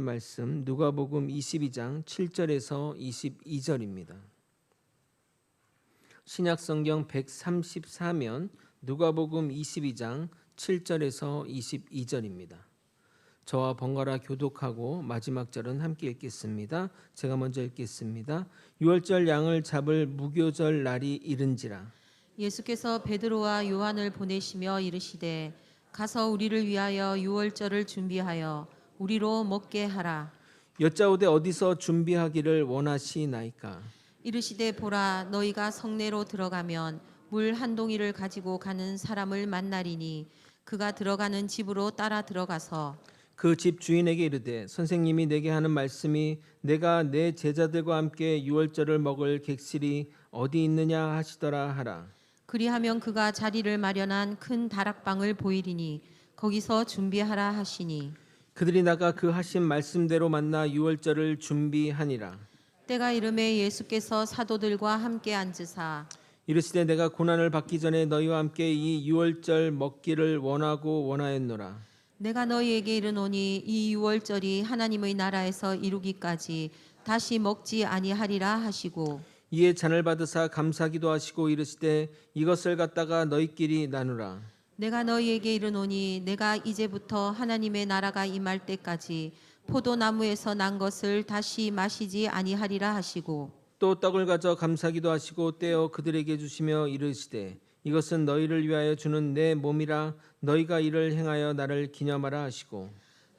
말씀 누가복음 22장 7절에서 22절입니다. 신약성경 134면 누가복음 22장 7절에서 22절입니다. 저와 번갈아 교독하고 마지막 절은 함께 읽겠습니다. 제가 먼저 읽겠습니다. 유월절 양을 잡을 무교절 날이 이른지라. 예수께서 베드로와 요한을 보내시며 이르시되 가서 우리를 위하여 유월절을 준비하여 우리로 먹게 하라. 여짜오되 어디서 준비하기를 원하시나이까. 이르시되 보라, 너희가 성내로 들어가면 물 한 동이를 가지고 가는 사람을 만나리니 그가 들어가는 집으로 따라 들어가서 그 집 주인에게 이르되 선생님이 내게 하는 말씀이 내가 내 제자들과 함께 유월절을 먹을 객실이 어디 있느냐 하시더라 하라. 그리하면 그가 자리를 마련한 큰 다락방을 보이리니 거기서 준비하라 하시니 그들이 나가 그 하신 말씀대로 만나 유월절을 준비하니라. 때가 이름에 예수께서 사도들과 함께 앉으사 이르시되 내가 고난을 받기 전에 너희와 함께 이 유월절 먹기를 원하였노라. 내가 너희에게 이르노니 이 유월절이 하나님의 나라에서 이루기까지 다시 먹지 아니하리라 하시고 이에 잔을 받으사 감사기도 하시고 이르시되 이것을 갖다가 너희끼리 나누라. 내가 너희에게 이르노니 내가 이제부터 하나님의 나라가 임할 때까지 포도나무에서 난 것을 다시 마시지 아니하리라 하시고 또 떡을 가져 감사기도 하시고 떼어 그들에게 주시며 이르시되 이것은 너희를 위하여 주는 내 몸이라 너희가 이를 행하여 나를 기념하라 하시고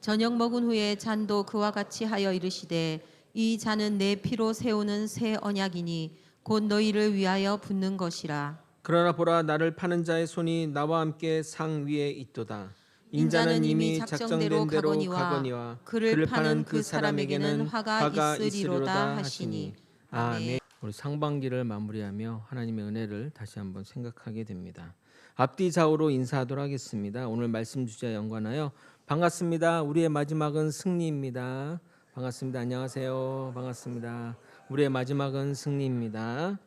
저녁 먹은 후에 잔도 그와 같이 하여 이르시되 이 잔은 내 피로 세우는 새 언약이니 곧 너희를 위하여 붓는 것이라. 그러나 보라 나를 파는 자의 손이 나와 함께 상 위에 있도다. 인자는 이미 작정된 대로 가거니와 그를 파는 그 사람에게는 화가 있으리로다 하시니. 아멘. 우리 상반기를 마무리하며 하나님의 은혜를 다시 한번 생각하게 됩니다. 앞뒤 좌우로 인사하도록 하겠습니다. 오늘 말씀 주제와 연관하여 반갑습니다. 우리의 마지막은 승리입니다. 반갑습니다. 안녕하세요. 반갑습니다. 우리의 마지막은 승리입니다.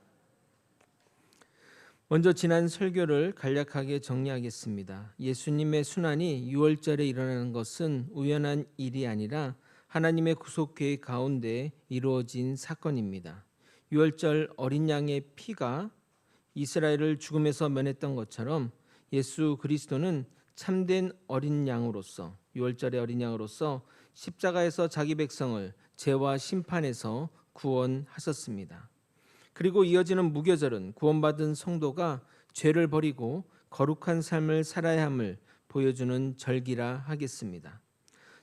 먼저 지난 설교를 간략하게 정리하겠습니다. 예수님의 순환이 유월절에 일어나는 것은 우연한 일이 아니라 하나님의 구속 계획 가운데 이루어진 사건입니다. 유월절 어린 양의 피가 이스라엘을 죽음에서 면했던 것처럼 예수 그리스도는 참된 어린 양으로서 유월절의 어린 양으로서 십자가에서 자기 백성을 죄와 심판에서 구원하셨습니다. 그리고 이어지는 무교절은 구원받은 성도가 죄를 버리고 거룩한 삶을 살아야 함을 보여주는 절기라 하겠습니다.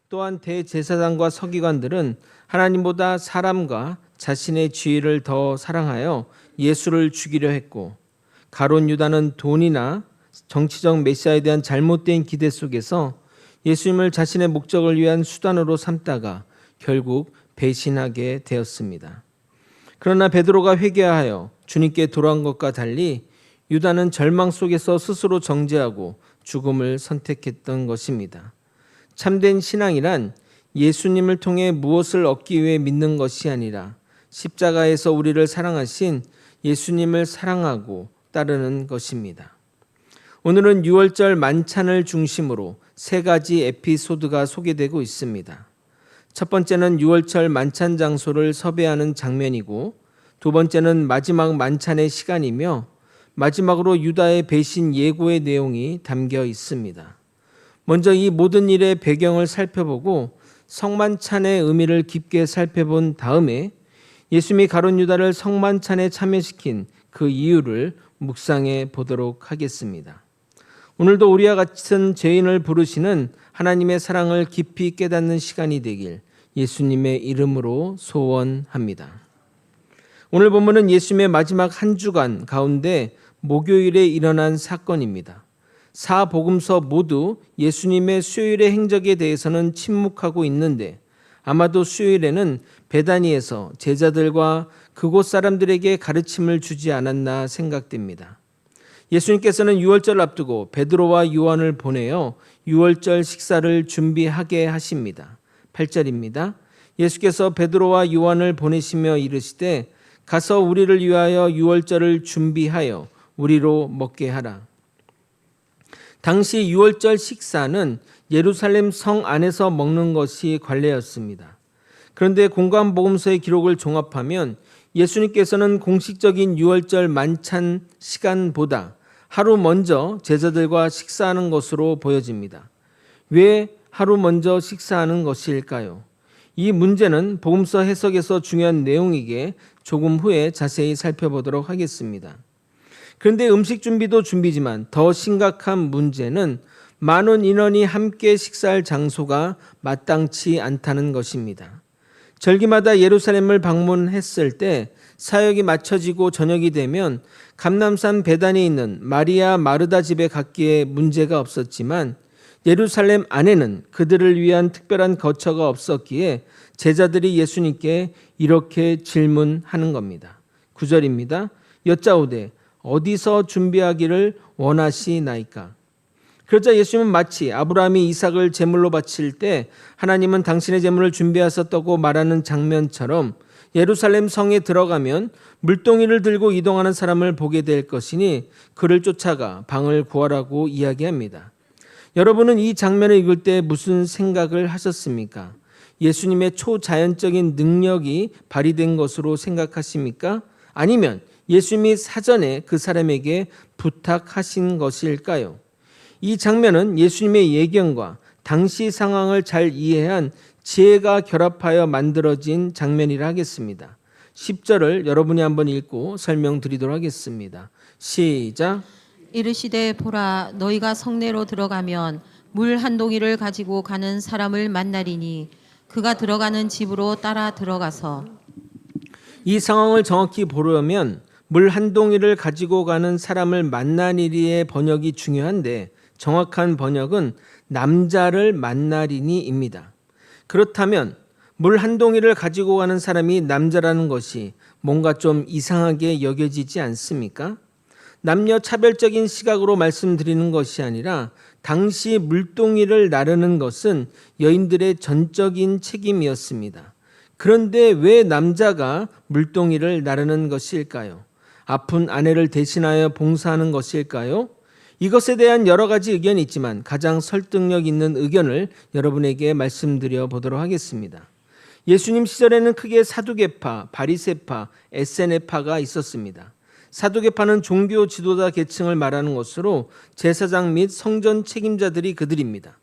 또한 대제사장과 서기관들은 하나님보다 사람과 자신의 지위를 더 사랑하여 예수를 죽이려 했고 가룟 유다는 돈이나 정치적 메시아에 대한 잘못된 기대 속에서 예수님을 자신의 목적을 위한 수단으로 삼다가 결국 배신하게 되었습니다. 그러나 베드로가 회개하여 주님께 돌아온 것과 달리 유다는 절망 속에서 스스로 정죄하고 죽음을 선택했던 것입니다. 참된 신앙이란 예수님을 통해 무엇을 얻기 위해 믿는 것이 아니라 십자가에서 우리를 사랑하신 예수님을 사랑하고 따르는 것입니다. 오늘은 유월절 만찬을 중심으로 세 가지 에피소드가 소개되고 있습니다. 첫 번째는 유월절 만찬 장소를 섭외하는 장면이고 두 번째는 마지막 만찬의 시간이며 마지막으로 유다의 배신 예고의 내용이 담겨 있습니다. 먼저 이 모든 일의 배경을 살펴보고 성만찬의 의미를 깊게 살펴본 다음에 예수님이 가룟 유다를 성만찬에 참여시킨 그 이유를 묵상해 보도록 하겠습니다. 오늘도 우리와 같은 죄인을 부르시는 하나님의 사랑을 깊이 깨닫는 시간이 되길 예수님의 이름으로 소원합니다. 오늘 본문은 예수님의 마지막 한 주간 가운데 목요일에 일어난 사건입니다. 사 복음서 모두 예수님의 수요일의 행적에 대해서는 침묵하고 있는데 아마도 수요일에는 베다니에서 제자들과 그곳 사람들에게 가르침을 주지 않았나 생각됩니다. 예수님께서는 유월절 앞두고 베드로와 요한을 보내어 유월절 식사를 준비하게 하십니다. 8절입니다. 예수께서 베드로와 요한을 보내시며 이르시되 가서 우리를 위하여 유월절을 준비하여 우리로 먹게 하라. 당시 유월절 식사는 예루살렘 성 안에서 먹는 것이 관례였습니다. 그런데 공관복음서의 기록을 종합하면 예수님께서는 공식적인 유월절 만찬 시간보다 하루 먼저 제자들과 식사하는 것으로 보여집니다. 왜 하루 먼저 식사하는 것일까요? 이 문제는 복음서 해석에서 중요한 내용이기에 조금 후에 자세히 살펴보도록 하겠습니다. 그런데 음식 준비도 준비지만 더 심각한 문제는 많은 인원이 함께 식사할 장소가 마땅치 않다는 것입니다. 절기마다 예루살렘을 방문했을 때 사역이 마쳐지고 저녁이 되면 감람산 베단에 있는 마리아 마르다 집에 갔기에 문제가 없었지만 예루살렘 안에는 그들을 위한 특별한 거처가 없었기에 제자들이 예수님께 이렇게 질문하는 겁니다. 9절입니다. 여짜오되 어디서 준비하기를 원하시나이까? 그러자 예수님은 마치 아브라함이 이삭을 제물로 바칠 때 하나님은 당신의 제물을 준비하셨다고 말하는 장면처럼 예루살렘 성에 들어가면 물동이를 들고 이동하는 사람을 보게 될 것이니 그를 쫓아가 방을 구하라고 이야기합니다. 여러분은 이 장면을 읽을 때 무슨 생각을 하셨습니까? 예수님의 초자연적인 능력이 발휘된 것으로 생각하십니까? 아니면 예수님이 사전에 그 사람에게 부탁하신 것일까요? 이 장면은 예수님의 예견과 당시 상황을 잘 이해한 지혜가 결합하여 만들어진 장면이라 하겠습니다. 10절을 여러분이 한번 읽고 설명드리도록 하겠습니다. 시작. 이르시되 보라 너희가 성내로 들어가면 물 한 동이를 가지고 가는 사람을 만나리니 그가 들어가는 집으로 따라 들어가서. 이 상황을 정확히 보려면 물 한 동이를 가지고 가는 사람을 만나리의 번역이 중요한데 정확한 번역은 남자를 만나리니입니다. 그렇다면 물 한 동이를 가지고 가는 사람이 남자라는 것이 뭔가 좀 이상하게 여겨지지 않습니까? 남녀 차별적인 시각으로 말씀드리는 것이 아니라 당시 물동이를 나르는 것은 여인들의 전적인 책임이었습니다. 그런데 왜 남자가 물동이를 나르는 것일까요? 아픈 아내를 대신하여 봉사하는 것일까요? 이것에 대한 여러 가지 의견이 있지만 가장 설득력 있는 의견을 여러분에게 말씀드려 보도록 하겠습니다. 예수님 시절에는 크게 사두개파, 바리새파, 에세네파가 있었습니다. 사두개파는 종교 지도자 계층을 말하는 것으로 제사장 및 성전 책임자들이 그들입니다.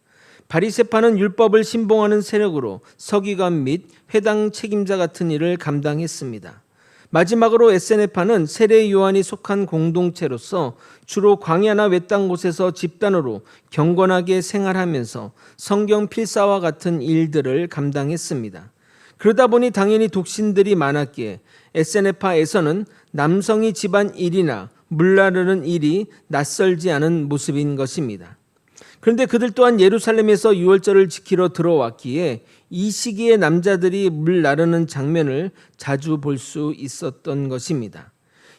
바리새파는 율법을 신봉하는 세력으로 서기관 및 회당 책임자 같은 일을 감당했습니다. 마지막으로 에세네파는 세례 요한이 속한 공동체로서 주로 광야나 외딴 곳에서 집단으로 경건하게 생활하면서 성경 필사와 같은 일들을 감당했습니다. 그러다 보니 당연히 독신들이 많았기에 에세네파에서는 남성이 집안 일이나 물 나르는 일이 낯설지 않은 모습인 것입니다. 그런데 그들 또한 예루살렘에서 유월절을 지키러 들어왔기에 이 시기에 남자들이 물 나르는 장면을 자주 볼 수 있었던 것입니다.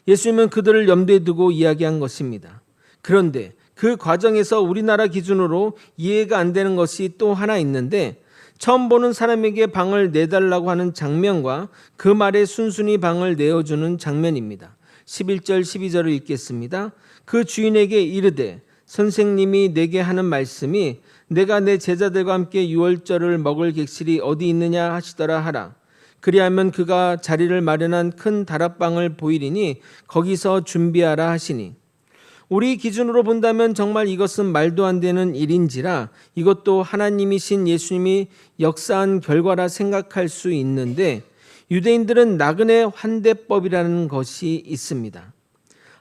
예수님은 그들을 염두에 두고 이야기한 것입니다. 그런데 그 과정에서 우리나라 기준으로 이해가 안 되는 것이 또 하나 있는데 처음 보는 사람에게 방을 내달라고 하는 장면과 그 말에 순순히 방을 내어주는 장면입니다. 11절 12절을 읽겠습니다. 그 주인에게 이르되 선생님이 내게 하는 말씀이 내가 내 제자들과 함께 유월절을 먹을 객실이 어디 있느냐 하시더라 하라. 그리하면 그가 자리를 마련한 큰 다락방을 보이리니 거기서 준비하라 하시니. 우리 기준으로 본다면 정말 이것은 말도 안 되는 일인지라 이것도 하나님이신 예수님이 역사한 결과라 생각할 수 있는데 유대인들은 나그네 환대법이라는 것이 있습니다.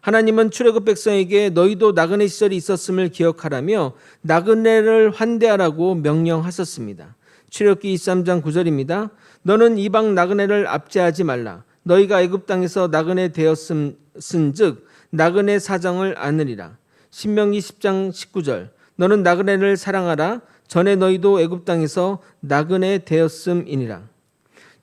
하나님은 출애굽 백성에게 너희도 나그네 시절이 있었음을 기억하라며 나그네를 환대하라고 명령하셨습니다. 출애굽기 23장 9절입니다. 너는 이방 나그네를 압제하지 말라. 너희가 애굽 땅에서 나그네 되었음즉 나그네 사정을 아느리라. 신명기 10장 19절. 너는 나그네를 사랑하라. 전에 너희도 애굽 땅에서 나그네 되었음이니라.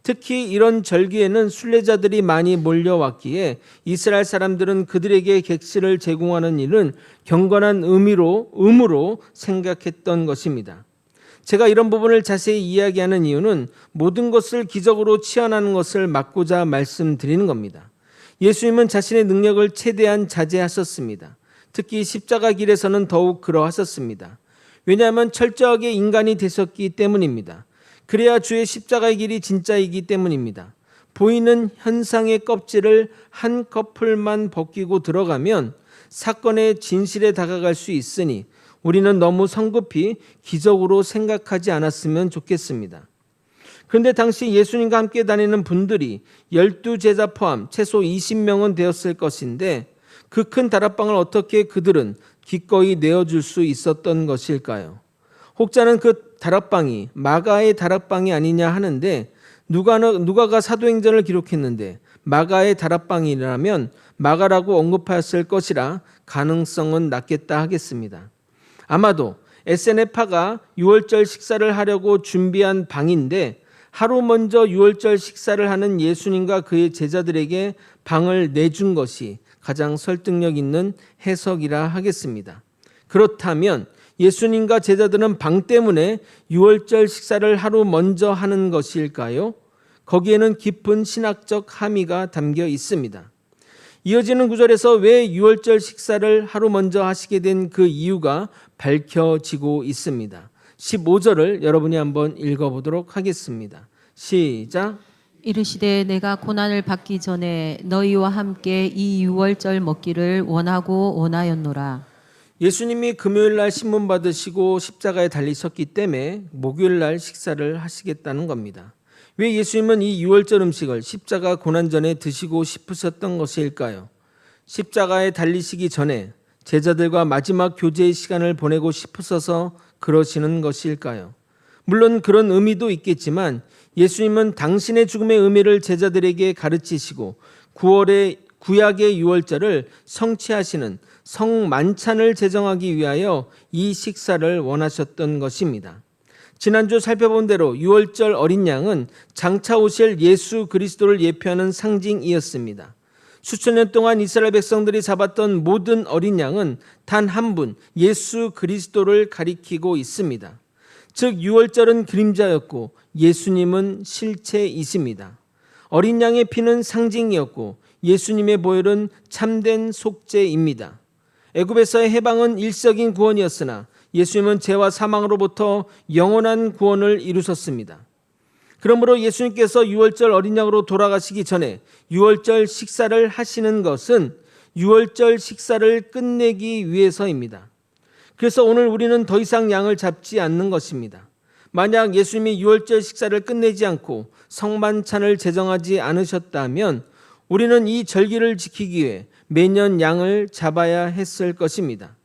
특히 이런 절기에는 순례자들이 많이 몰려왔기에 이스라엘 사람들은 그들에게 객실을 제공하는 일은 경건한 의무로 생각했던 것입니다. 제가 이런 부분을 자세히 이야기하는 이유는 모든 것을 기적으로 치환하는 것을 막고자 말씀드리는 겁니다. 예수님은 자신의 능력을 최대한 자제하셨습니다. 특히 십자가 길에서는 더욱 그러하셨습니다. 왜냐하면 철저하게 인간이 되셨기 때문입니다. 그래야 주의 십자가의 길이 진짜이기 때문입니다. 보이는 현상의 껍질을 한 커플만 벗기고 들어가면 사건의 진실에 다가갈 수 있으니 우리는 너무 성급히 기적으로 생각하지 않았으면 좋겠습니다. 그런데 당시 예수님과 함께 다니는 분들이 12제자 포함 최소 20명은 되었을 것인데 그 큰 다락방을 어떻게 그들은 기꺼이 내어줄 수 있었던 것일까요? 혹자는 그 다락방이 마가의 다락방이 아니냐 하는데 누가가 사도행전을 기록했는데 마가의 다락방이라면 마가라고 언급하였을 것이라 가능성은 낮겠다 하겠습니다. 아마도 에세네파가 유월절 식사를 하려고 준비한 방인데 하루 먼저 유월절 식사를 하는 예수님과 그의 제자들에게 방을 내준 것이 가장 설득력 있는 해석이라 하겠습니다. 그렇다면 예수님과 제자들은 방 때문에 유월절 식사를 하루 먼저 하는 것일까요? 거기에는 깊은 신학적 함의가 담겨 있습니다. 이어지는 구절에서 왜 유월절 식사를 하루 먼저 하시게 된 그 이유가 밝혀지고 있습니다. 15절을 여러분이 한번 읽어보도록 하겠습니다. 시작. 이르시되 내가 고난을 받기 전에 너희와 함께 이 유월절 먹기를 원하고 원하였노라. 예수님이 금요일 날 신문 받으시고 십자가에 달리셨기 때문에 목요일 날 식사를 하시겠다는 겁니다. 왜 예수님은 이 유월절 음식을 십자가 고난 전에 드시고 싶으셨던 것일까요? 십자가에 달리시기 전에 제자들과 마지막 교제의 시간을 보내고 싶으셔서 그러시는 것일까요? 물론 그런 의미도 있겠지만 예수님은 당신의 죽음의 의미를 제자들에게 가르치시고 구약의 유월절을 성취하시는 성만찬을 제정하기 위하여 이 식사를 원하셨던 것입니다. 지난주 살펴본 대로 유월절 어린 양은 장차 오실 예수 그리스도를 예표하는 상징이었습니다. 수천 년 동안 이스라엘 백성들이 잡았던 모든 어린 양은 단 한 분 예수 그리스도를 가리키고 있습니다. 즉 유월절은 그림자였고 예수님은 실체이십니다. 어린 양의 피는 상징이었고 예수님의 보혈은 참된 속죄입니다. 애굽에서의 해방은 일시적인 구원이었으나 예수님은 죄와 사망으로부터 영원한 구원을 이루셨습니다. 그러므로 예수님께서 유월절 어린 양으로 돌아가시기 전에 유월절 식사를 하시는 것은 유월절 식사를 끝내기 위해서입니다. 그래서 오늘 우리는 더 이상 양을 잡지 않는 것입니다. 만약 예수님이 유월절 식사를 끝내지 않고 성만찬을 제정하지 않으셨다면 우리는 이 절기를 지키기 위해 매년 양을 잡아야 했을 것입니다.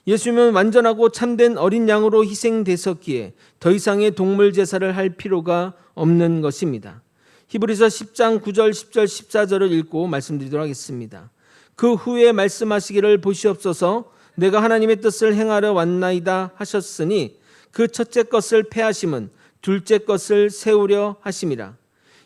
예수님은 완전하고 참된 어린 양으로 희생되셨기에 더 이상의 동물 제사를 할 필요가 없는 것입니다. 히브리서 10장 9절 10절 14절을 읽고 말씀드리도록 하겠습니다. 그 후에 말씀하시기를 보시옵소서 내가 하나님의 뜻을 행하려 왔나이다 하셨으니 그 첫째 것을 패하심은 둘째 것을 세우려 하심이라.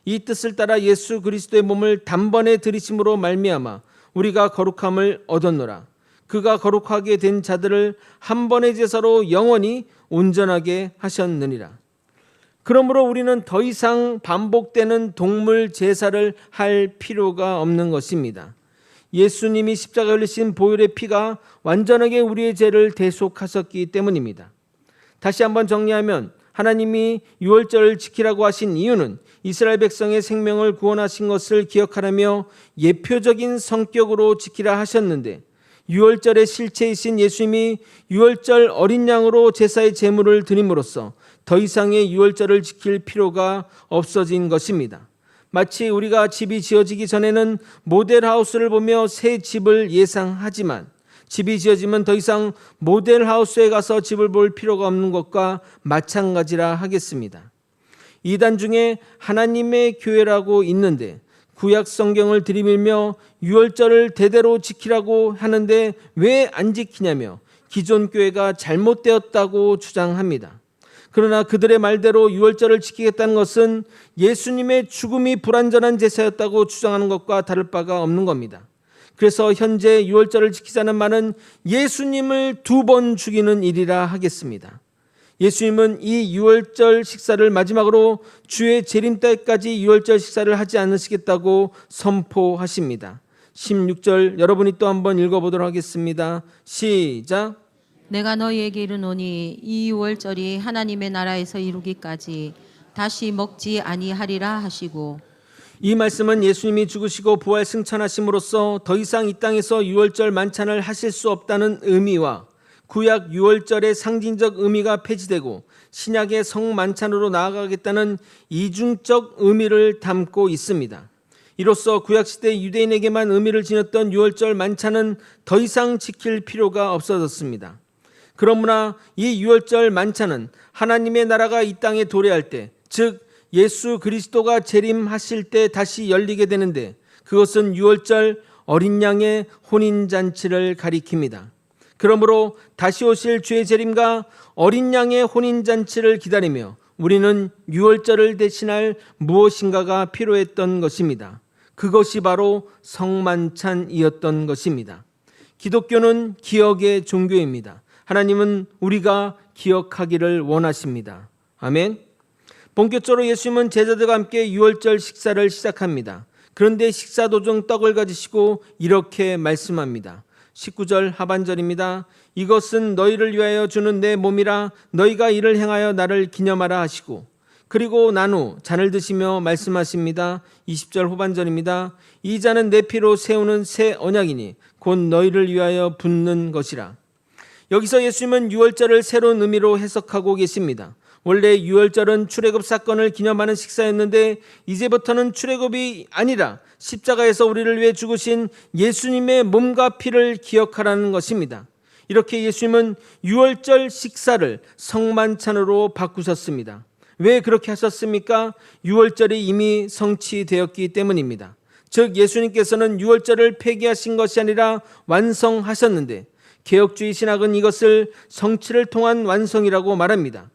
이 뜻을 따라 예수 그리스도의 몸을 단번에 들이심으로 말미암아 우리가 거룩함을 얻었노라. 그가 거룩하게 된 자들을 한 번의 제사로 영원히 온전하게 하셨느니라. 그러므로 우리는 더 이상 반복되는 동물 제사를 할 필요가 없는 것입니다. 예수님이 십자가에 흘리신 보혈의 피가 완전하게 우리의 죄를 대속하셨기 때문입니다. 다시 한번 정리하면 하나님이 유월절을 지키라고 하신 이유는 이스라엘 백성의 생명을 구원하신 것을 기억하라며 예표적인 성격으로 지키라 하셨는데 유월절의 실체이신 예수님이 유월절 어린 양으로 제사의 제물을 드림으로써 더 이상의 유월절을 지킬 필요가 없어진 것입니다. 마치 우리가 집이 지어지기 전에는 모델하우스를 보며 새 집을 예상하지만 집이 지어지면 더 이상 모델하우스에 가서 집을 볼 필요가 없는 것과 마찬가지라 하겠습니다. 이단 중에 하나님의 교회라고 있는데 구약 성경을 들이밀며 유월절을 대대로 지키라고 하는데 왜 안 지키냐며 기존 교회가 잘못되었다고 주장합니다. 그러나 그들의 말대로 유월절을 지키겠다는 것은 예수님의 죽음이 불완전한 제사였다고 주장하는 것과 다를 바가 없는 겁니다. 그래서 현재 유월절을 지키자는 말은 예수님을 2번 죽이는 일이라 하겠습니다. 예수님은 이 유월절 식사를 마지막으로 주의 재림 때까지 유월절 식사를 하지 않으시겠다고 선포하십니다. 16절 여러분이 또 한번 읽어보도록 하겠습니다. 시작. 내가 너희에게 이르노니 이 유월절이 하나님의 나라에서 이루기까지 다시 먹지 아니하리라 하시고. 이 말씀은 예수님이 죽으시고 부활 승천하심으로써 더 이상 이 땅에서 유월절 만찬을 하실 수 없다는 의미와 구약 유월절의 상징적 의미가 폐지되고 신약의 성만찬으로 나아가겠다는 이중적 의미를 담고 있습니다. 이로써 구약시대 유대인에게만 의미를 지녔던 유월절 만찬은 더 이상 지킬 필요가 없어졌습니다. 그러므나 이 유월절 만찬은 하나님의 나라가 이 땅에 도래할 때, 즉 예수 그리스도가 재림하실 때 다시 열리게 되는데, 그것은 유월절 어린 양의 혼인잔치를 가리킵니다. 그러므로 다시 오실 주의 재림과 어린 양의 혼인잔치를 기다리며 우리는 유월절을 대신할 무엇인가가 필요했던 것입니다. 그것이 바로 성만찬이었던 것입니다. 기독교는 기억의 종교입니다. 하나님은 우리가 기억하기를 원하십니다. 아멘. 본격적으로 예수님은 제자들과 함께 유월절 식사를 시작합니다. 그런데 식사 도중 떡을 가지시고 이렇게 말씀합니다. 19절 하반절입니다. 이것은 너희를 위하여 주는 내 몸이라 너희가 이를 행하여 나를 기념하라 하시고, 그리고 난 후 잔을 드시며 말씀하십니다. 20절 후반절입니다. 이 잔은 내 피로 세우는 새 언약이니 곧 너희를 위하여 붓는 것이라. 여기서 예수님은 유월절을 새로운 의미로 해석하고 계십니다. 원래 유월절은 출애굽 사건을 기념하는 식사였는데 이제부터는 출애굽이 아니라 십자가에서 우리를 위해 죽으신 예수님의 몸과 피를 기억하라는 것입니다. 이렇게 예수님은 유월절 식사를 성만찬으로 바꾸셨습니다. 왜 그렇게 하셨습니까? 유월절이 이미 성취되었기 때문입니다. 즉 예수님께서는 유월절을 폐기하신 것이 아니라 완성하셨는데, 개혁주의 신학은 이것을 성취를 통한 완성이라고 말합니다.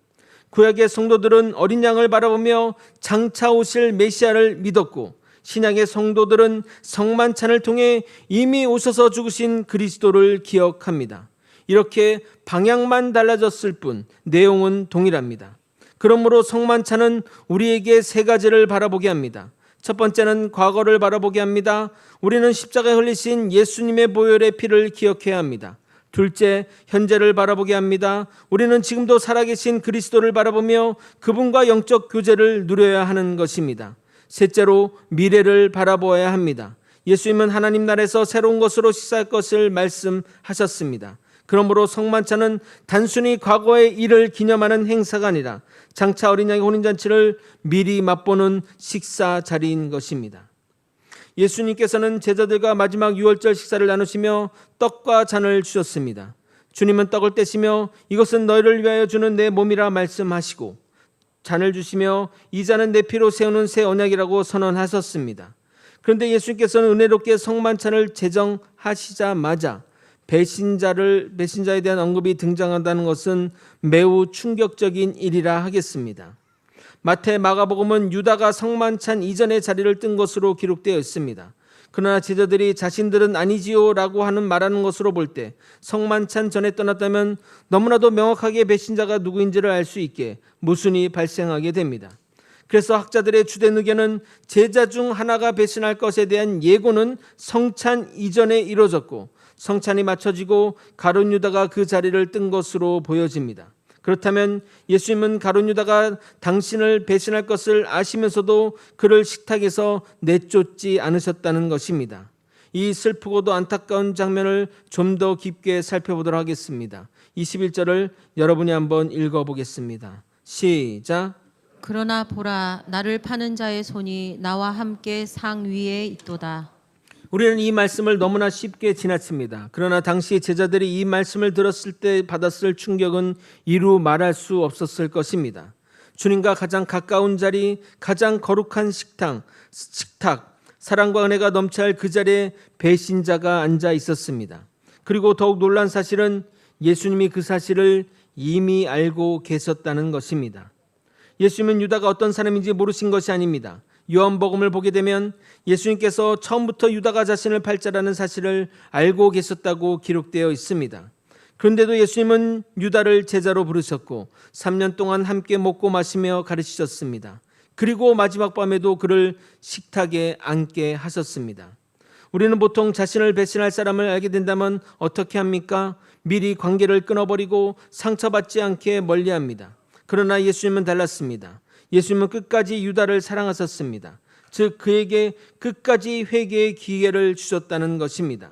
구약의 성도들은 어린 양을 바라보며 장차 오실 메시아를 믿었고, 신약의 성도들은 성만찬을 통해 이미 오셔서 죽으신 그리스도를 기억합니다. 이렇게 방향만 달라졌을 뿐 내용은 동일합니다. 그러므로 성만찬은 우리에게 세 가지를 바라보게 합니다. 첫 번째는 과거를 바라보게 합니다. 우리는 십자가에 흘리신 예수님의 보혈의 피를 기억해야 합니다. 둘째, 현재를 바라보게 합니다. 우리는 지금도 살아계신 그리스도를 바라보며 그분과 영적 교제를 누려야 하는 것입니다. 셋째로, 미래를 바라보아야 합니다. 예수님은 하나님 나라에서 새로운 것으로 식사할 것을 말씀하셨습니다. 그러므로 성만찬은 단순히 과거의 일을 기념하는 행사가 아니라 장차 어린 양의 혼인잔치를 미리 맛보는 식사 자리인 것입니다. 예수님께서는 제자들과 마지막 유월절 식사를 나누시며 떡과 잔을 주셨습니다. 주님은 떡을 떼시며 이것은 너희를 위하여 주는 내 몸이라 말씀하시고, 잔을 주시며 이 잔은 내 피로 세우는 새 언약이라고 선언하셨습니다. 그런데 예수님께서는 은혜롭게 성만찬을 제정하시자마자 배신자에 대한 언급이 등장한다는 것은 매우 충격적인 일이라 하겠습니다. 마태, 마가복음은 유다가 성만찬 이전의 자리를 뜬 것으로 기록되어 있습니다. 그러나 제자들이 자신들은 아니지요 라고 말하는 것으로 볼 때 성만찬 전에 떠났다면 너무나도 명확하게 배신자가 누구인지를 알 수 있게 모순이 발생하게 됩니다. 그래서 학자들의 주된 의견은 제자 중 하나가 배신할 것에 대한 예고는 성찬 이전에 이루어졌고 성찬이 마쳐지고 가룟 유다가 그 자리를 뜬 것으로 보여집니다. 그렇다면 예수님은 가룟 유다가 당신을 배신할 것을 아시면서도 그를 식탁에서 내쫓지 않으셨다는 것입니다. 이 슬프고도 안타까운 장면을 좀 더 깊게 살펴보도록 하겠습니다. 21절을 여러분이 한번 읽어보겠습니다. 시작. 그러나 보라, 나를 파는 자의 손이 나와 함께 상 위에 있도다. 우리는 이 말씀을 너무나 쉽게 지나칩니다. 그러나 당시 제자들이 이 말씀을 들었을 때 받았을 충격은 이루 말할 수 없었을 것입니다. 주님과 가장 가까운 자리, 가장 거룩한 식탁, 사랑과 은혜가 넘쳐야 할 그 자리에 배신자가 앉아 있었습니다. 그리고 더욱 놀란 사실은 예수님이 그 사실을 이미 알고 계셨다는 것입니다. 예수님은 유다가 어떤 사람인지 모르신 것이 아닙니다. 요한복음을 보게 되면 예수님께서 처음부터 유다가 자신을 팔자라는 사실을 알고 계셨다고 기록되어 있습니다. 그런데도 예수님은 유다를 제자로 부르셨고 3년 동안 함께 먹고 마시며 가르치셨습니다. 그리고 마지막 밤에도 그를 식탁에 앉게 하셨습니다. 우리는 보통 자신을 배신할 사람을 알게 된다면 어떻게 합니까? 미리 관계를 끊어버리고 상처받지 않게 멀리합니다. 그러나 예수님은 달랐습니다. 예수님은 끝까지 유다를 사랑하셨습니다. 즉 그에게 끝까지 회개의 기회를 주셨다는 것입니다.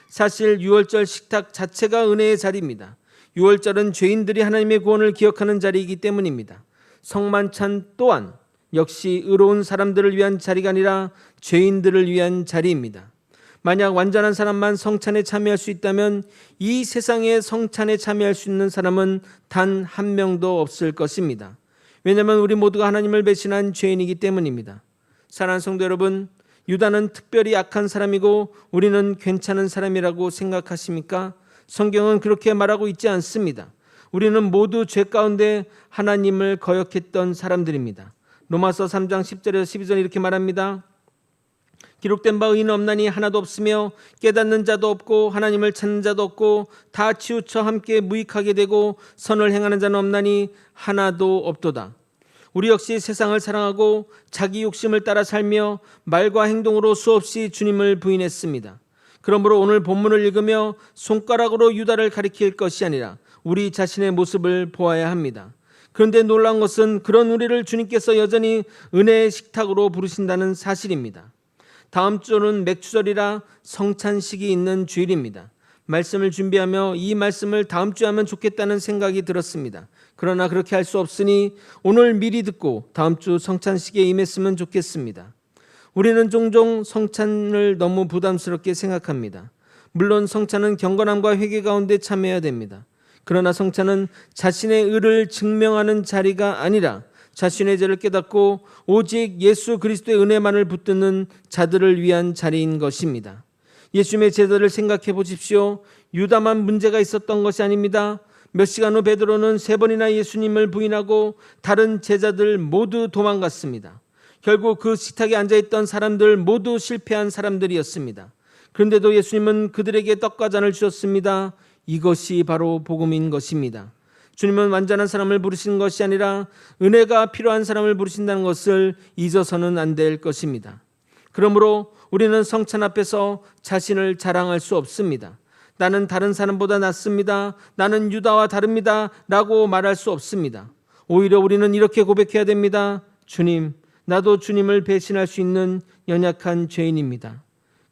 사실 유월절 식탁 자체가 은혜의 자리입니다. 유월절은 죄인들이 하나님의 구원을 기억하는 자리이기 때문입니다. 성만찬 또한 역시 의로운 사람들을 위한 자리가 아니라 죄인들을 위한 자리입니다. 만약 완전한 사람만 성찬에 참여할 수 있다면 이 세상에 성찬에 참여할 수 있는 사람은 단 한 명도 없을 것입니다. 왜냐하면 우리 모두가 하나님을 배신한 죄인이기 때문입니다. 사랑하는 성도 여러분, 유다는 특별히 악한 사람이고 우리는 괜찮은 사람이라고 생각하십니까? 성경은 그렇게 말하고 있지 않습니다. 우리는 모두 죄 가운데 하나님을 거역했던 사람들입니다. 로마서 3장 10절에서 12절 이렇게 말합니다. 기록된 바 의인 없나니 하나도 없으며 깨닫는 자도 없고 하나님을 찾는 자도 없고 다 치우쳐 함께 무익하게 되고 선을 행하는 자는 없나니 하나도 없도다. 우리 역시 세상을 사랑하고 자기 욕심을 따라 살며 말과 행동으로 수없이 주님을 부인했습니다. 그러므로 오늘 본문을 읽으며 손가락으로 유다를 가리킬 것이 아니라 우리 자신의 모습을 보아야 합니다. 그런데 놀라운 것은 그런 우리를 주님께서 여전히 은혜의 식탁으로 부르신다는 사실입니다. 다음 주는 맥추절이라 성찬식이 있는 주일입니다. 말씀을 준비하며 이 말씀을 다음 주에 하면 좋겠다는 생각이 들었습니다. 그러나 그렇게 할 수 없으니 오늘 미리 듣고 다음 주 성찬식에 임했으면 좋겠습니다. 우리는 종종 성찬을 너무 부담스럽게 생각합니다. 물론 성찬은 경건함과 회개 가운데 참여해야 됩니다. 그러나 성찬은 자신의 의를 증명하는 자리가 아니라 자신의 죄를 깨닫고 오직 예수 그리스도의 은혜만을 붙드는 자들을 위한 자리인 것입니다. 예수님의 제자를 생각해 보십시오. 유다만 문제가 있었던 것이 아닙니다. 몇 시간 후 베드로는 3번이나 예수님을 부인하고 다른 제자들 모두 도망갔습니다. 결국 그 식탁에 앉아있던 사람들 모두 실패한 사람들이었습니다. 그런데도 예수님은 그들에게 떡과 잔을 주셨습니다. 이것이 바로 복음인 것입니다. 주님은 완전한 사람을 부르시는 것이 아니라 은혜가 필요한 사람을 부르신다는 것을 잊어서는 안 될 것입니다. 그러므로 우리는 성찬 앞에서 자신을 자랑할 수 없습니다. 나는 다른 사람보다 낫습니다. 나는 유다와 다릅니다. 라고 말할 수 없습니다. 오히려 우리는 이렇게 고백해야 됩니다. 주님, 나도 주님을 배신할 수 있는 연약한 죄인입니다.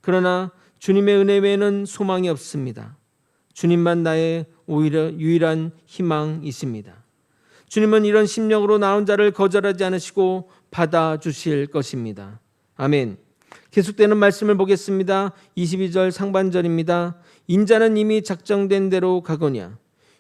그러나 주님의 은혜 외에는 소망이 없습니다. 주님만 나의 오히려 유일한 희망이십니다. 주님은 이런 심령으로 나온 자를 거절하지 않으시고 받아주실 것입니다. 아멘. 계속되는 말씀을 보겠습니다. 22절 상반절입니다. 인자는 이미 작정된 대로 가거냐.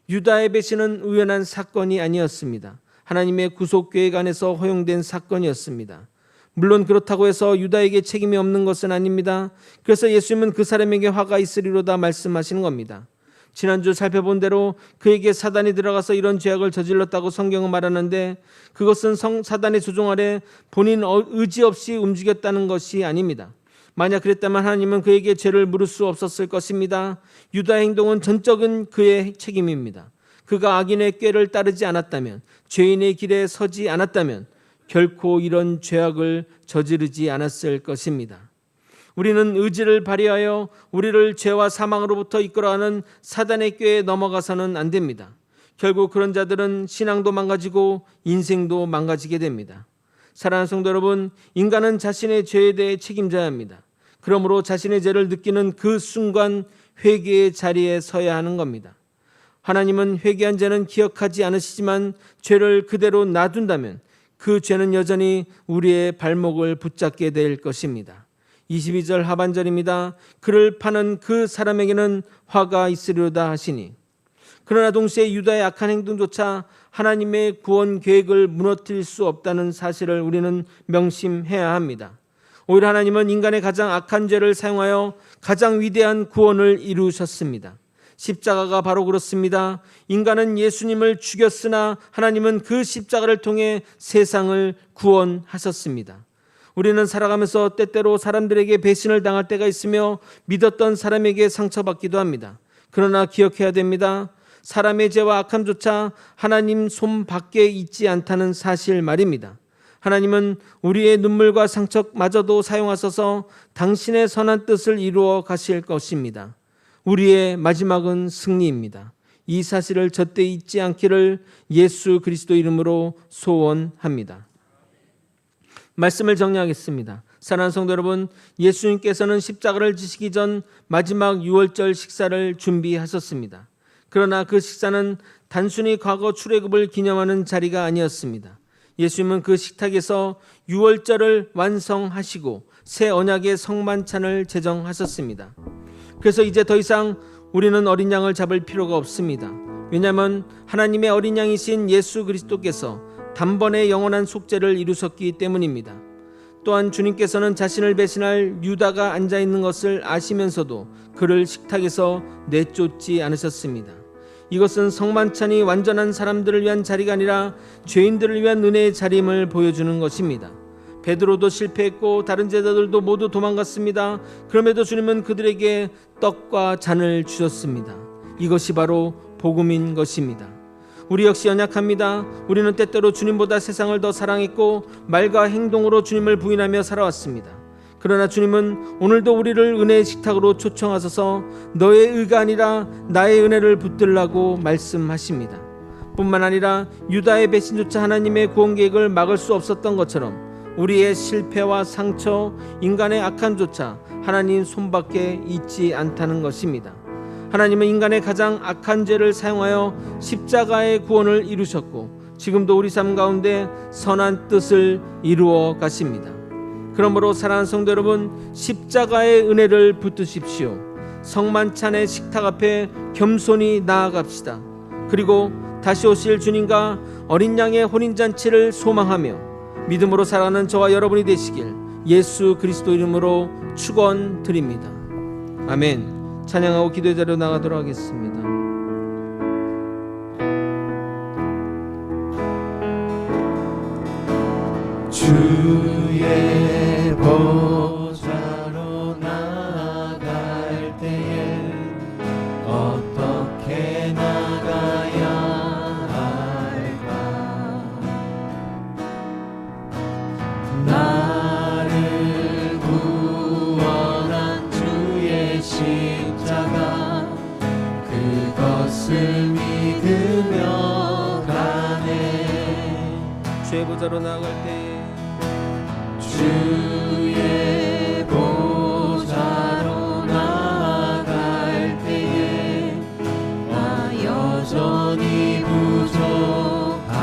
유다의 배신은 우연한 사건이 아니었습니다. 하나님의 구속 계획 안에서 허용된 사건이었습니다. 물론 그렇다고 해서 유다에게 책임이 없는 것은 아닙니다. 그래서 예수님은 그 사람에게 화가 있으리로다 말씀하시는 겁니다. 지난주 살펴본 대로 그에게 사단이 들어가서 이런 죄악을 저질렀다고 성경은 말하는데 그것은 사단의 조종 아래 본인 의지 없이 움직였다는 것이 아닙니다. 만약 그랬다면 하나님은 그에게 죄를 물을 수 없었을 것입니다. 유다의 행동은 전적인 그의 책임입니다. 그가 악인의 꾀를 따르지 않았다면, 죄인의 길에 서지 않았다면 결코 이런 죄악을 저지르지 않았을 것입니다. 우리는 의지를 발휘하여 우리를 죄와 사망으로부터 이끌어가는 사단의 꾀에 넘어가서는 안 됩니다. 결국 그런 자들은 신앙도 망가지고 인생도 망가지게 됩니다. 사랑하는 성도 여러분, 인간은 자신의 죄에 대해 책임져야 합니다. 그러므로 자신의 죄를 느끼는 그 순간 회개의 자리에 서야 하는 겁니다. 하나님은 회개한 죄는 기억하지 않으시지만 죄를 그대로 놔둔다면 그 죄는 여전히 우리의 발목을 붙잡게 될 것입니다. 22절 하반절입니다. 그를 파는 그 사람에게는 화가 있으리로다 하시니. 그러나 동시에 유다의 악한 행동조차 하나님의 구원 계획을 무너뜨릴 수 없다는 사실을 우리는 명심해야 합니다. 오히려 하나님은 인간의 가장 악한 죄를 사용하여 가장 위대한 구원을 이루셨습니다. 십자가가 바로 그렇습니다. 인간은 예수님을 죽였으나 하나님은 그 십자가를 통해 세상을 구원하셨습니다. 우리는 살아가면서 때때로 사람들에게 배신을 당할 때가 있으며 믿었던 사람에게 상처받기도 합니다. 그러나 기억해야 됩니다. 사람의 죄와 악함조차 하나님 손 밖에 있지 않다는 사실 말입니다. 하나님은 우리의 눈물과 상처마저도 사용하셔서 당신의 선한 뜻을 이루어 가실 것입니다. 우리의 마지막은 승리입니다. 이 사실을 절대 잊지 않기를 예수 그리스도 이름으로 소원합니다. 말씀을 정리하겠습니다. 사랑하는 성도 여러분, 예수님께서는 십자가를 지시기 전 마지막 유월절 식사를 준비하셨습니다. 그러나 그 식사는 단순히 과거 출애굽을 기념하는 자리가 아니었습니다. 예수님은 그 식탁에서 유월절을 완성하시고 새 언약의 성만찬을 제정하셨습니다. 그래서 이제 더 이상 우리는 어린 양을 잡을 필요가 없습니다. 왜냐하면 하나님의 어린 양이신 예수 그리스도께서 단번에 영원한 속죄를 이루셨기 때문입니다. 또한 주님께서는 자신을 배신할 유다가 앉아있는 것을 아시면서도 그를 식탁에서 내쫓지 않으셨습니다. 이것은 성만찬이 완전한 사람들을 위한 자리가 아니라 죄인들을 위한 은혜의 자리임을 보여주는 것입니다. 베드로도 실패했고 다른 제자들도 모두 도망갔습니다. 그럼에도 주님은 그들에게 떡과 잔을 주셨습니다. 이것이 바로 복음인 것입니다. 우리 역시 연약합니다. 우리는 때때로 주님보다 세상을 더 사랑했고 말과 행동으로 주님을 부인하며 살아왔습니다. 그러나 주님은 오늘도 우리를 은혜의 식탁으로 초청하셔서 너의 의가 아니라 나의 은혜를 붙들라고 말씀하십니다. 뿐만 아니라 유다의 배신조차 하나님의 구원 계획을 막을 수 없었던 것처럼 우리의 실패와 상처, 인간의 악함조차 하나님 손밖에 있지 않다는 것입니다. 하나님은 인간의 가장 악한 죄를 사용하여 십자가의 구원을 이루셨고 지금도 우리 삶 가운데 선한 뜻을 이루어 가십니다. 그러므로 사랑하는 성도 여러분, 십자가의 은혜를 붙드십시오. 성만찬의 식탁 앞에 겸손히 나아갑시다. 그리고 다시 오실 주님과 어린 양의 혼인잔치를 소망하며 믿음으로 살아가는 저와 여러분이 되시길 예수 그리스도 이름으로 축원드립니다. 아멘. 찬양하고 기도의 자리로 나가도록 하겠습니다. 주의 보좌로 나아갈 때에 어떻게 나가야 할까? 나를 구원한 주의 십자가 그것을 믿으며 가네. 주의 보좌로 나아갈 때에 주의 보좌로 나아갈 때에 나 여전히 부족하나.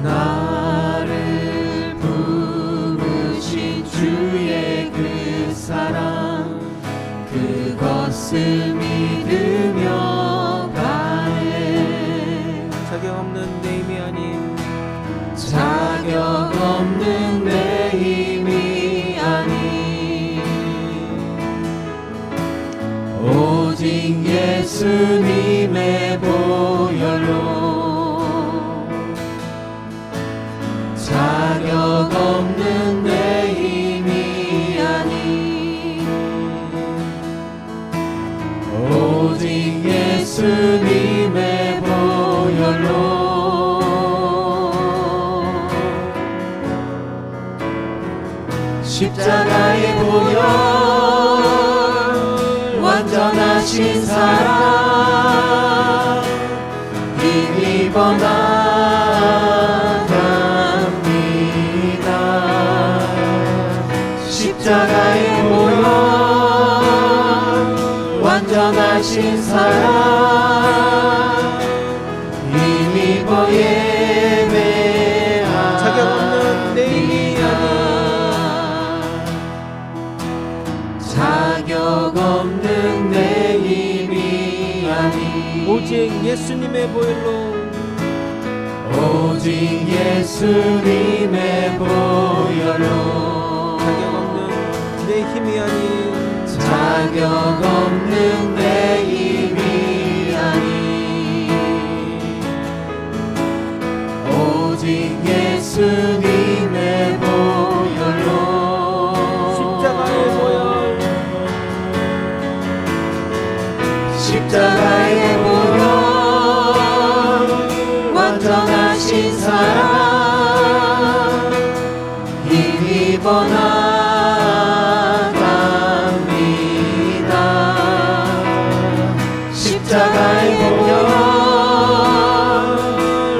나를 부르신 주의 그 사랑 그것을 믿으며 가네. 자격 없는 내 힘이 아닌 자격 없는 내 힘이 아닌 오직 예수님의 보혈로 자격 없는 내 힘이 아닌 오직 예수님의 보혈로 십자가의 보혈 완전하신 사랑 힘입어 나갑니다. 십자가의 보혈 완전하신 사랑 힘입어 예배합니다. 자격 없는 내 힘이 아닌 자격 없는 내 힘이 아닌 오직 예수님의 보혈로 오직 예수님의 보혈로 자격 없는 내 힘이 아닌 자격 없는 내 힘이 아닌 오직 예수님의 보혈로 십자가의 보혈 십자가의 보혈 사랑 힘입어 나갑니다. 십자가의 보혈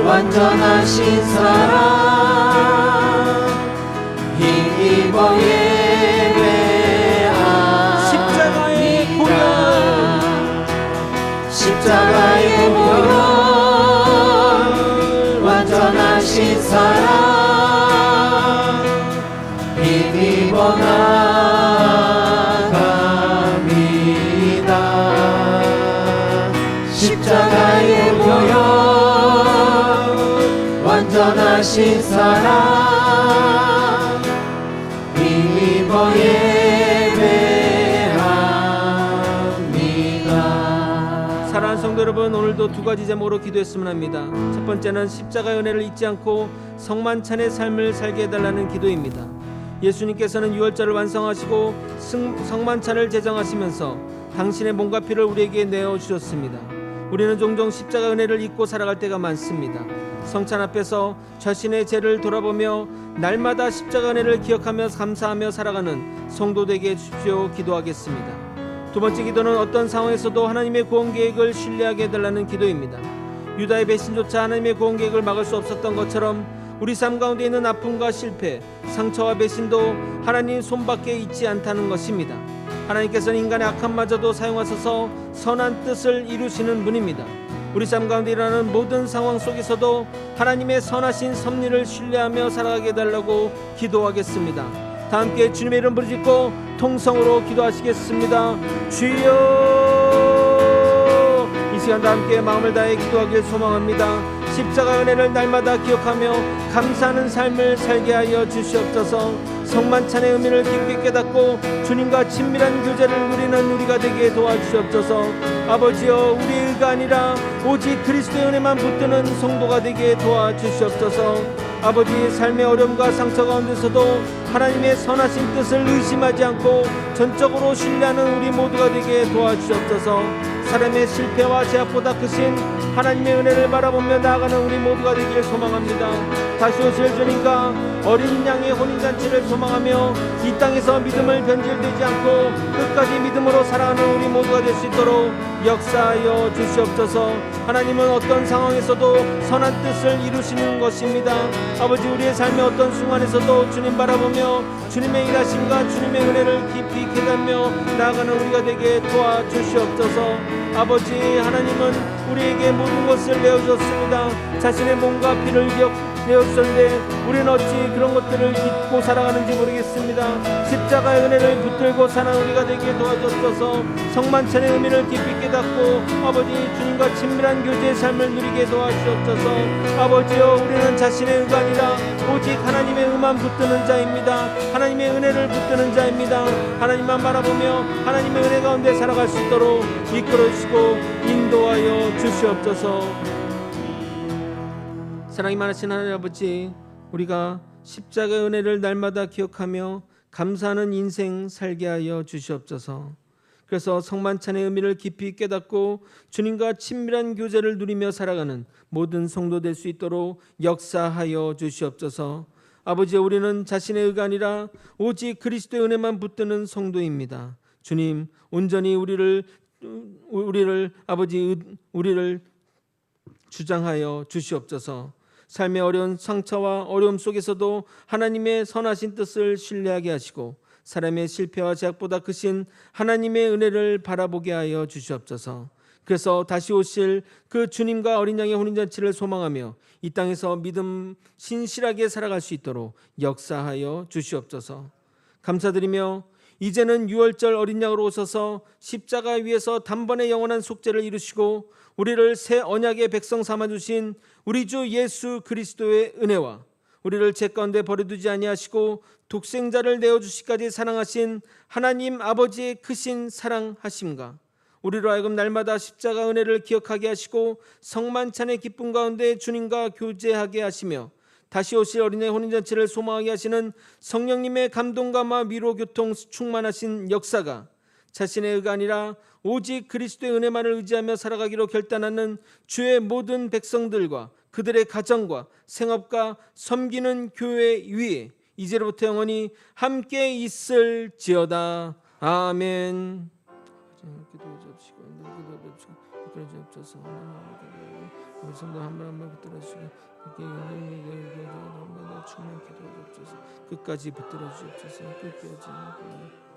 완전하신 사랑 힘입어 예배합니다. 십자가의 보혈 완전하신 사랑 힘입어 나갑니다. 십자가의 보혈 완전하신 사랑 힘입어 예배합니다. 사랑하는 성도 여러분, 오늘도 두 가지 제목으로 기도했으면 합니다. 첫 번째는 십자가의 은혜를 잊지 않고 성만찬의 삶을 살게 해달라는 기도입니다. 예수님께서는 유월절을 완성하시고 성만찬을 제정하시면서 당신의 몸과 피를 우리에게 내어주셨습니다. 우리는 종종 십자가 은혜를 잊고 살아갈 때가 많습니다. 성찬 앞에서 자신의 죄를 돌아보며 날마다 십자가 은혜를 기억하며 감사하며 살아가는 성도 되게 해주십시오. 기도하겠습니다. 두 번째 기도는 어떤 상황에서도 하나님의 구원 계획을 신뢰하게 해달라는 기도입니다. 유다의 배신조차 하나님의 구원 계획을 막을 수 없었던 것처럼 우리 삶 가운데 있는 아픔과 실패, 상처와 배신도 하나님 손밖에 있지 않다는 것입니다. 하나님께서는 인간의 악함마저도 사용하셔서 선한 뜻을 이루시는 분입니다. 우리 삶 가운데 일어나는 모든 상황 속에서도 하나님의 선하신 섭리를 신뢰하며 살아가게 해달라고 기도하겠습니다. 다 함께 주님의 이름 부르짖고 통성으로 기도하시겠습니다. 주여, 이 시간 다 함께 마음을 다해 기도하길 소망합니다. 십자가 은혜를 날마다 기억하며 감사하는 삶을 살게 하여 주시옵소서. 성만찬의 의미를 깊이 깨닫고 주님과 친밀한 교제를 누리는 우리가 되게 도와주시옵소서. 아버지여, 우리의 의가 아니라 오직 그리스도의 은혜만 붙드는 성도가 되게 도와주시옵소서. 아버지, 삶의 어려움과 상처 가운데서도 하나님의 선하신 뜻을 의심하지 않고 전적으로 신뢰하는 우리 모두가 되게 도와주시옵소서. 사람의 실패와 제약보다 크신 하나님의 은혜를 바라보며 나아가는 우리 모두가 되길 소망합니다. 다시 오실 주님과 어린 양의 혼인잔치를 소망하며 이 땅에서 믿음을 변질되지 않고 끝까지 믿음으로 살아가는 우리 모두가 될 수 있도록 역사하여 주시옵소서. 하나님은 어떤 상황에서도 선한 뜻을 이루시는 것입니다. 아버지, 우리의 삶의 어떤 순간에서도 주님 바라보며 주님의 일하심과 주님의 은혜를 깊이 깨닫며 나아가는 우리가 되게 도와주시옵소서. 아버지, 하나님은 우리에게 모든 것을 내어주셨습니다. 자신의 몸과 피를 내어주셨는데 우리는 어찌 그런 것들을 잊고 살아가는지 모르겠습니다. 십자가의 은혜를 붙들고 사는 우리가 되게 도와주옵소서. 성만찬의 의미를 깊이 깨닫고 아버지, 주님과 친밀한 교제의 삶을 누리게 도와주옵소서. 아버지여, 우리는 자신의 의가 아니라 오직 하나님의 의만 붙드는 자입니다. 하나님의 은혜를 붙드는 자입니다. 하나님만 바라보며 하나님의 은혜 가운데 살아갈 수 있도록 이끌어 주시고 인도하여 주시옵소서. 사랑이 많으신 하나님 아버지, 우리가 십자가의 은혜를 날마다 기억하며 감사하는 인생 살게 하여 주시옵소서. 그래서 성만찬의 의미를 깊이 깨닫고 주님과 친밀한 교제를 누리며 살아가는 모든 성도 될 수 있도록 역사하여 주시옵소서. 아버지, 우리는 자신의 의가 아니라 오직 그리스도의 은혜만 붙드는 성도입니다. 주님, 온전히 우리를 주장하여 주시옵소서. 삶의 어려운 상처와 어려움 속에서도 하나님의 선하신 뜻을 신뢰하게 하시고 사람의 실패와 제약보다 크신 하나님의 은혜를 바라보게 하여 주시옵소서. 그래서 다시 오실 그 주님과 어린 양의 혼인잔치를 소망하며 이 땅에서 믿음 신실하게 살아갈 수 있도록 역사하여 주시옵소서. 감사드리며 이제는 유월절 어린 양으로 오셔서 십자가 위에서 단번에 영원한 속죄를 이루시고 우리를 새 언약의 백성 삼아주신 우리 주 예수 그리스도의 은혜와 우리를 죄 가운데 버려두지 아니하시고 독생자를 내어주시기까지 사랑하신 하나님 아버지의 크신 사랑하심과 우리로 하여금 날마다 십자가 은혜를 기억하게 하시고 성만찬의 기쁨 가운데 주님과 교제하게 하시며 다시 오실 어린의 혼인잔치를 소망하게 하시는 성령님의 감동과 위로 교통 충만하신 역사가 자신의 의가 아니라 오직 그리스도의 은혜만을 의지하며 살아가기로 결단하는 주의 모든 백성들과 그들의 가정과 생업과 섬기는 교회 위에 이제로부터 영원히 함께 있을지어다. 아멘. 기도해 주시고 이끌어 주옵소서. 우리 성도 한 번 한 번 붙들어 주시고 충만 기도해 주옵소서. 끝까지 붙들어 주옵소서. 끝까지.